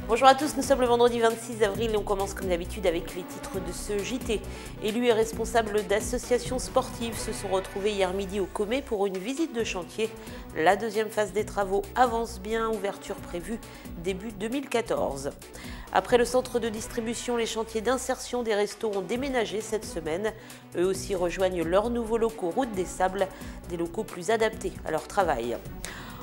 Bonjour à tous, nous sommes le vendredi 26 avril et on commence comme d'habitude avec les titres de ce JT. Élus et responsables d'associations sportives se sont retrouvés hier midi au Comet pour une visite de chantier. La deuxième phase des travaux avance bien, ouverture prévue début 2014. Après le centre de distribution, les chantiers d'insertion des restos ont déménagé cette semaine. Eux aussi rejoignent leurs nouveaux locaux Route des Sables, des locaux plus adaptés à leur travail.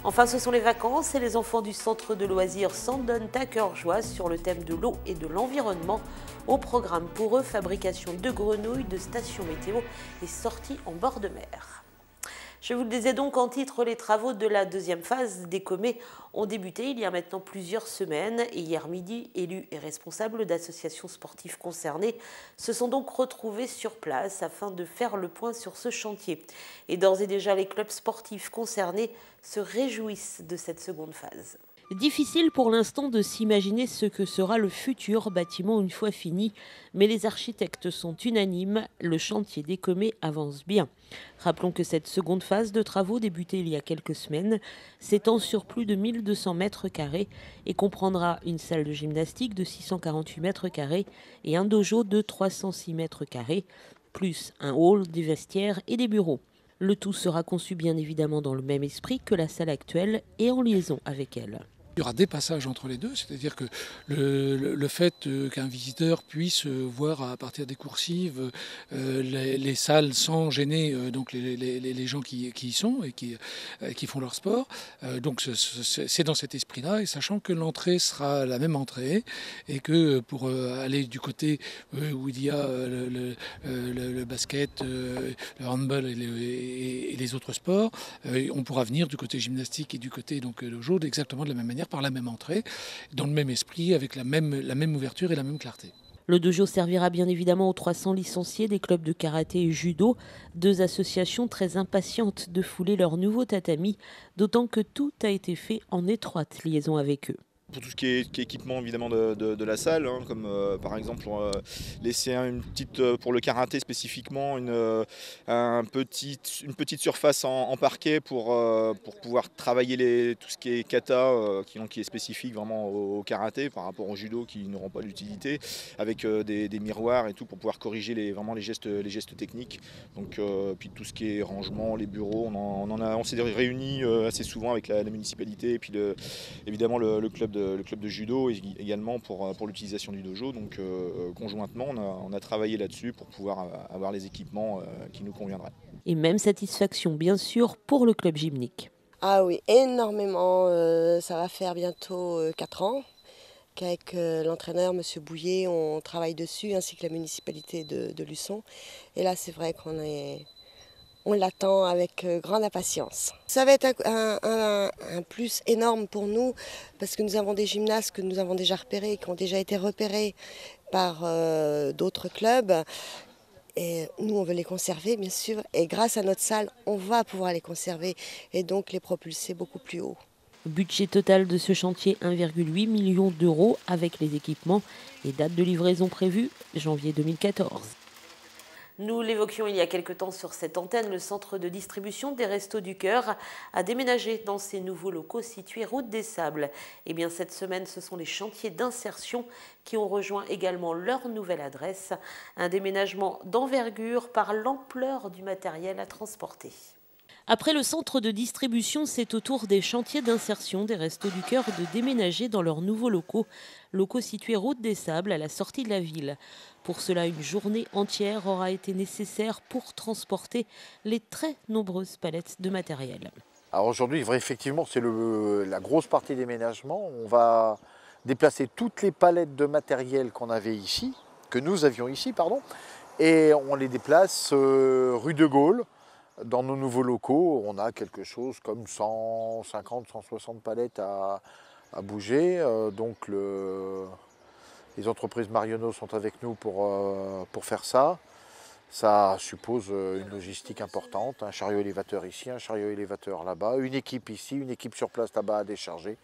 Enfin, ce sont les vacances et les enfants du centre de loisirs s'en donnent à cœur joie sur le thème de l'eau et de l'environnement. Au programme pour eux, fabrication de grenouilles, de stations météo et sorties en bord de mer. Je vous le disais donc en titre, les travaux de la deuxième phase des Comets ont débuté il y a maintenant plusieurs semaines et hier midi, élus et responsables d'associations sportives concernées se sont donc retrouvés sur place afin de faire le point sur ce chantier. Et d'ores et déjà, les clubs sportifs concernés se réjouissent de cette seconde phase. Difficile pour l'instant de s'imaginer ce que sera le futur bâtiment une fois fini, mais les architectes sont unanimes, le chantier des Comets avance bien. Rappelons que cette seconde phase de travaux débutée il y a quelques semaines s'étend sur plus de 1200 mètres carrés et comprendra une salle de gymnastique de 648 mètres carrés et un dojo de 306 mètres carrés, plus un hall, des vestiaires et des bureaux. Le tout sera conçu bien évidemment dans le même esprit que la salle actuelle et en liaison avec elle. Il y aura des passages entre les deux, c'est-à-dire que le fait qu'un visiteur puisse voir à partir des coursives les salles sans gêner donc les gens qui y sont et qui font leur sport. Donc c'est dans cet esprit-là, et sachant que l'entrée sera la même entrée et que pour aller du côté où il y a le basket, le handball et les autres sports, on pourra venir du côté gymnastique et du côté donc dojo exactement de la même manière, par la même entrée, dans le même esprit, avec la même ouverture et la même clarté. Le dojo servira bien évidemment aux 300 licenciés des clubs de karaté et judo, deux associations très impatientes de fouler leur nouveau tatami, d'autant que tout a été fait en étroite liaison avec eux. Pour tout ce qui est équipement évidemment de la salle, hein, comme par exemple laisser une petite, pour le karaté spécifiquement, une petite surface en parquet pour pouvoir travailler tout ce qui est kata, qui est spécifique vraiment au karaté par rapport au judo qui n'auront pas d'utilité, avec des miroirs et tout pour pouvoir corriger les gestes techniques. Donc, puis tout ce qui est rangement, les bureaux, on s'est réunis assez souvent avec la municipalité et puis évidemment le club de judo également pour l'utilisation du dojo. Donc conjointement, on a travaillé là-dessus pour pouvoir avoir les équipements qui nous conviendraient. Et même satisfaction, bien sûr, pour le club gymnique. Ah oui, énormément. Ça va faire bientôt 4 ans qu'avec l'entraîneur, M. Bouillet, on travaille dessus, ainsi que la municipalité de Luçon. Et là, c'est vrai on l'attend avec grande impatience. Ça va être un plus énorme pour nous parce que nous avons des gymnastes que nous avons déjà repérés, qui ont déjà été repérés par d'autres clubs. Et nous, on veut les conserver, bien sûr. Et grâce à notre salle, on va pouvoir les conserver et donc les propulser beaucoup plus haut. Budget total de ce chantier, 1,8 million d'euros avec les équipements et date de livraison prévue, janvier 2014. Nous l'évoquions il y a quelque temps sur cette antenne, le centre de distribution des Restos du Cœur a déménagé dans ses nouveaux locaux situés route des Sables. Et bien cette semaine, ce sont les chantiers d'insertion qui ont rejoint également leur nouvelle adresse. Un déménagement d'envergure par l'ampleur du matériel à transporter. Après le centre de distribution, c'est au tour des chantiers d'insertion des Restos du Cœur de déménager dans leurs nouveaux locaux situés route des Sables à la sortie de la ville. Pour cela, une journée entière aura été nécessaire pour transporter les très nombreuses palettes de matériel. Alors aujourd'hui, effectivement, c'est la grosse partie déménagement. On va déplacer toutes les palettes de matériel que nous avions ici, et on les déplace rue de Gaulle. Dans nos nouveaux locaux, on a quelque chose comme 150, 160 palettes à bouger. Donc les entreprises Marionneau sont avec nous pour faire ça. Ça suppose une logistique importante, un chariot élévateur ici, un chariot élévateur là-bas, une équipe ici, une équipe sur place là-bas à décharger.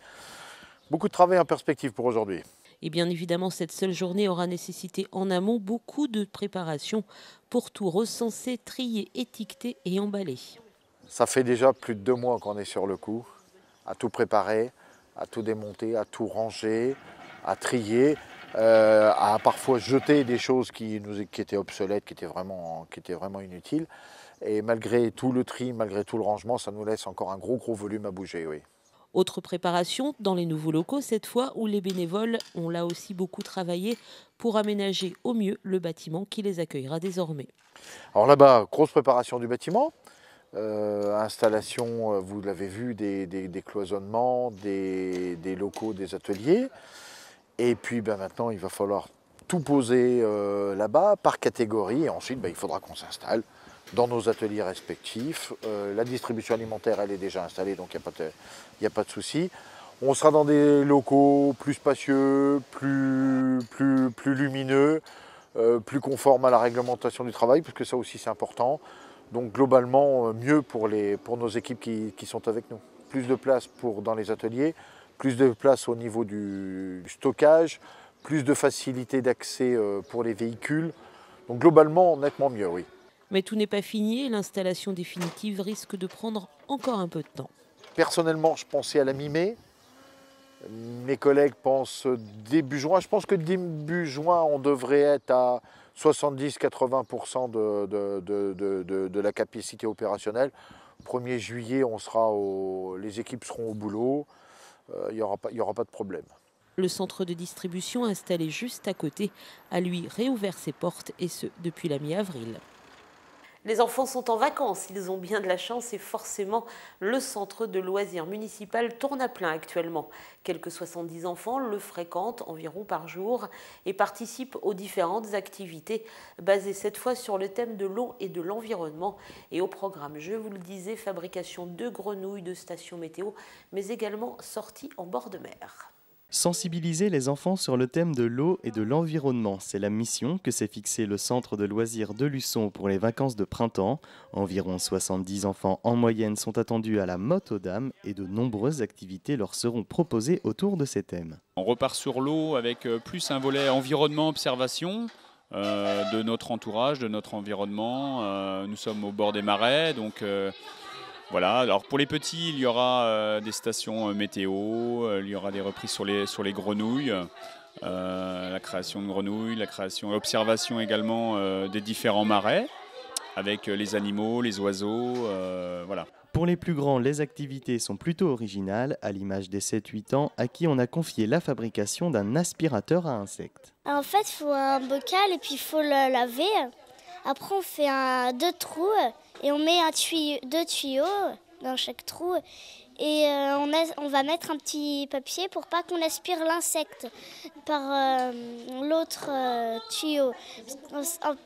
Beaucoup de travail en perspective pour aujourd'hui. Et bien évidemment, cette seule journée aura nécessité en amont beaucoup de préparation pour tout recenser, trier, étiqueter et emballer. Ça fait déjà plus de 2 mois qu'on est sur le coup, à tout préparer, à tout démonter, à tout ranger, à trier, à parfois jeter des choses qui étaient obsolètes, qui étaient vraiment inutiles. Et malgré tout le tri, malgré tout le rangement, ça nous laisse encore un gros volume à bouger, oui. Autre préparation dans les nouveaux locaux cette fois, où les bénévoles ont là aussi beaucoup travaillé pour aménager au mieux le bâtiment qui les accueillera désormais. Alors là-bas, grosse préparation du bâtiment, installation, vous l'avez vu, des cloisonnements, des locaux, des ateliers. Et puis maintenant, il va falloir tout poser là-bas par catégorie. Et ensuite, il faudra qu'on s'installe dans nos ateliers respectifs. La distribution alimentaire, elle est déjà installée, donc il n'y a pas de souci. On sera dans des locaux plus spacieux, plus lumineux, plus conformes à la réglementation du travail, parce que ça aussi c'est important. Donc globalement, mieux pour nos équipes qui sont avec nous. Plus de place dans les ateliers, plus de place au niveau du stockage, plus de facilité d'accès pour les véhicules. Donc globalement, nettement mieux, oui. Mais tout n'est pas fini et l'installation définitive risque de prendre encore un peu de temps. Personnellement, je pensais à la mi-mai. Mes collègues pensent début juin. Je pense que début juin, on devrait être à 70-80% de la capacité opérationnelle. 1er juillet, les équipes seront au boulot. Il n'y aura pas de problème. Le centre de distribution installé juste à côté a lui réouvert ses portes et ce depuis la mi-avril. Les enfants sont en vacances, ils ont bien de la chance et forcément le centre de loisirs municipal tourne à plein actuellement. Quelques 70 enfants le fréquentent environ par jour et participent aux différentes activités basées cette fois sur le thème de l'eau et de l'environnement. Et au programme, je vous le disais, fabrication de grenouilles de stations météo, mais également sortie en bord de mer. Sensibiliser les enfants sur le thème de l'eau et de l'environnement, c'est la mission que s'est fixée le centre de loisirs de Luçon pour les vacances de printemps. Environ 70 enfants en moyenne sont attendus à la Motte aux Dames et de nombreuses activités leur seront proposées autour de ces thèmes. On repart sur l'eau avec plus un volet environnement-observation de notre entourage, de notre environnement. Nous sommes au bord des marais, donc... Voilà, alors pour les petits, il y aura des stations météo, il y aura des reprises sur les grenouilles, la création de grenouilles, l'observation également des différents marais, avec les animaux, les oiseaux, voilà. Pour les plus grands, les activités sont plutôt originales, à l'image des 7-8 ans, à qui on a confié la fabrication d'un aspirateur à insectes. En fait, il faut un bocal et puis il faut le laver. Après, on fait 2 trous et on met 2 tuyaux dans chaque trou. Et on va mettre un petit papier pour pas qu'on aspire l'insecte par l'autre tuyau.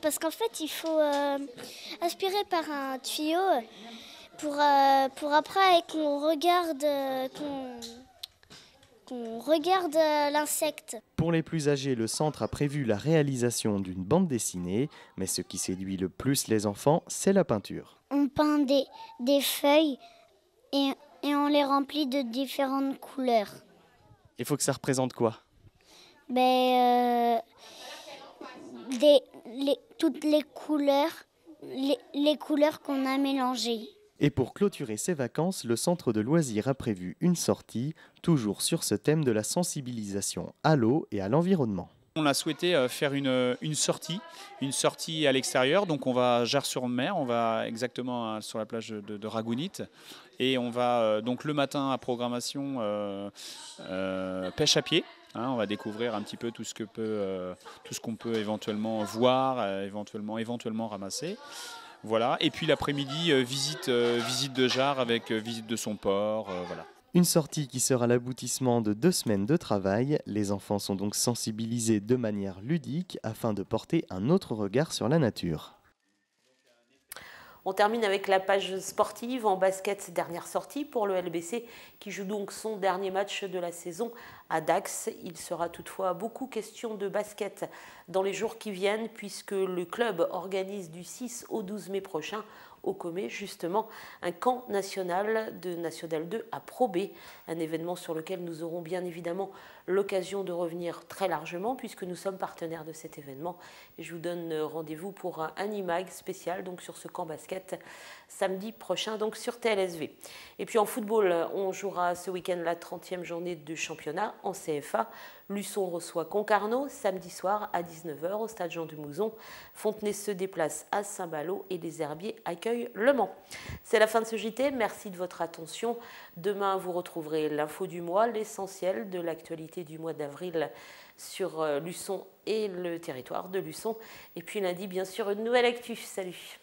Parce qu'en fait, il faut aspirer par un tuyau pour après qu'on regarde l'insecte. Pour les plus âgés, le centre a prévu la réalisation d'une bande dessinée, mais ce qui séduit le plus les enfants, c'est la peinture. On peint des feuilles et on les remplit de différentes couleurs. Il faut que ça représente quoi ? Toutes les couleurs qu'on a mélangées. Et pour clôturer ces vacances, le centre de loisirs a prévu une sortie, toujours sur ce thème de la sensibilisation à l'eau et à l'environnement. On a souhaité faire une sortie à l'extérieur, donc on va à Jars-sur-Mer, on va exactement sur la plage de Ragounit, et on va donc le matin à programmation pêche à pied. On va découvrir un petit peu tout ce qu'on peut éventuellement voir, éventuellement ramasser. Voilà. Et puis l'après-midi, visite de Jars avec visite de son port. Voilà. Une sortie qui sera l'aboutissement de 2 semaines de travail. Les enfants sont donc sensibilisés de manière ludique afin de porter un autre regard sur la nature. On termine avec la page sportive en basket, dernière sortie pour le LBC qui joue donc son dernier match de la saison à Dax. Il sera toutefois beaucoup question de basket dans les jours qui viennent puisque le club organise du 6 au 12 mai prochain au Comé, justement, un camp national de National 2 à Pro B, un événement sur lequel nous aurons bien évidemment l'occasion de revenir très largement puisque nous sommes partenaires de cet événement. Et je vous donne rendez-vous pour un IMAG spécial donc sur ce camp basket samedi prochain donc sur TLSV. Et puis en football, on jouera ce week-end la 30e journée de championnat en CFA. Luçon reçoit Concarneau samedi soir à 19 h au stade Jean de Mouzon. Fontenay se déplace à Saint-Ballot et les Herbiers accueillent Le Mans. C'est la fin de ce JT. Merci de votre attention. Demain, vous retrouverez l'info du mois, l'essentiel de l'actualité du mois d'avril sur Luçon et le territoire de Luçon. Et puis lundi, bien sûr, une nouvelle actu. Salut.